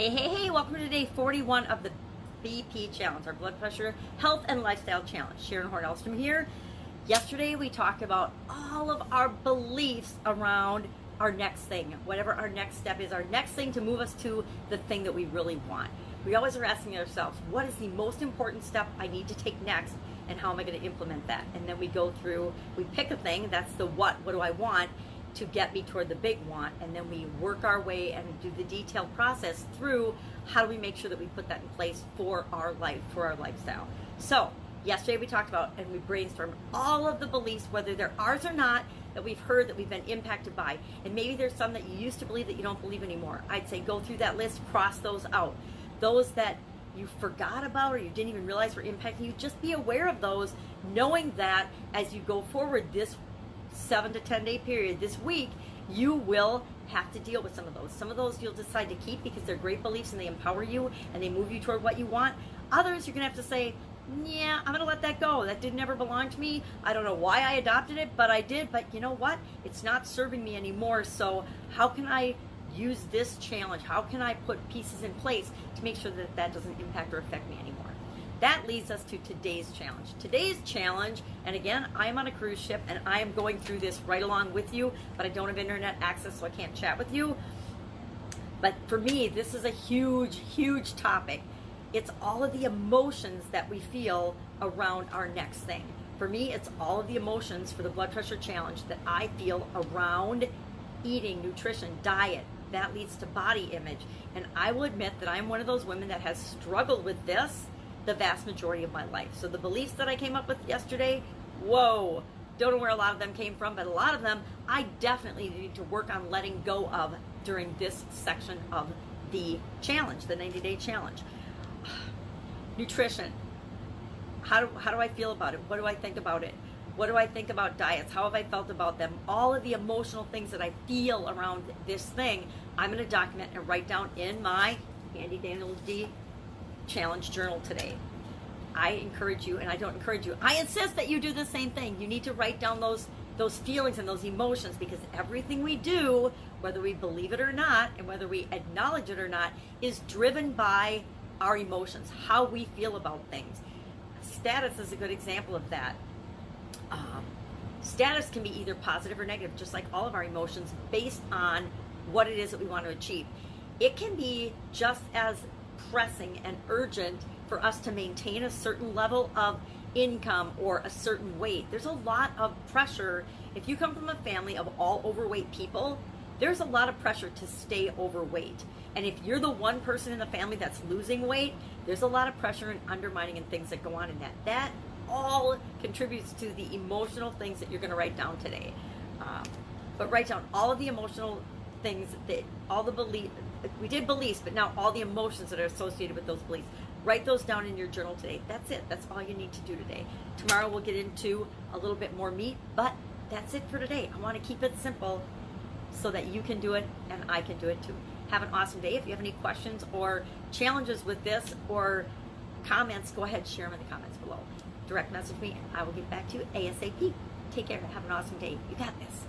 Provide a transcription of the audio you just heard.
Hey, welcome to day 41 of the BP Challenge, our blood pressure, health, and lifestyle challenge. Sharon Horne-Ellstrom here. Yesterday we talked about all of our beliefs around our next thing, whatever our next step is, our next thing to move us to the thing that we really want. We always are asking ourselves, what is the most important step I need to take next, and how am I going to implement that? And then we go through, we pick a thing, that's the what do I want, to get me toward the big want, and then we work our way and do the detailed process through how do we make sure that we put that in place for our life, for our lifestyle. So yesterday we talked about and we brainstormed all of the beliefs, whether they're ours or not, that we've heard, that we've been impacted by, and maybe there's some that you used to believe that you don't believe anymore. I'd say go through that list, cross those out. Those that you forgot about or you didn't even realize were impacting you, just be aware of those, knowing that as you go forward this 7 to 10 day period, this week, you will have to deal with some of those. Some of those you'll decide to keep because they're great beliefs and they empower you and they move you toward what you want. Others you're gonna have to say, yeah, I'm gonna let that go. That didn't ever belong to me. I don't know why I adopted it, but I did. But you know what? It's not serving me anymore. So how can I use this challenge? How can I put pieces in place to make sure that that doesn't impact or affect me anymore? That leads us to today's challenge. Today's challenge, and again, I'm on a cruise ship and I am going through this right along with you, but I don't have internet access, so I can't chat with you. But for me, this is a huge topic. It's all of the emotions that we feel around our next thing. For me, it's all of the emotions for the blood pressure challenge that I feel around eating, nutrition, diet. That leads to body image. And I will admit that I'm one of those women that has struggled with this the vast majority of my life. So the beliefs that I came up with yesterday, whoa, don't know where a lot of them came from, but a lot of them I definitely need to work on letting go of during this section of the challenge, the 90-day challenge. Nutrition. How do I feel about it? What do I think about it? What do I think about diets? How have I felt about them? All of the emotional things that I feel around this thing, I'm going to document and write down in my Handy Daniel D challenge journal today. I encourage you, and I don't encourage you, I insist that you do the same thing. You need to write down those feelings and those emotions, because everything we do, whether we believe it or not, and whether we acknowledge it or not, is driven by our emotions, how we feel about things. Status is a good example of that. Status can be either positive or negative, just like all of our emotions, based on what it is that we want to achieve. It can be just as pressing and urgent for us to maintain a certain level of income or a certain weight. There's a lot of pressure. If you come from a family of all overweight people, there's a lot of pressure to stay overweight. And if you're the one person in the family that's losing weight, there's a lot of pressure and undermining and things that go on in that. That all contributes to the emotional things that you're going to write down today. But write down all of the emotional things, that all the beliefs. We did beliefs, but now all the emotions that are associated with those beliefs. Write those down in your journal today. That's it. That's all you need to do today. Tomorrow we'll get into a little bit more meat, but that's it for today. I want to keep it simple so that you can do it and I can do it too. Have an awesome day. If you have any questions or challenges with this or comments, go ahead, share them in the comments below. Direct message me and I will get back to you ASAP. Take care. Have an awesome day. You got this.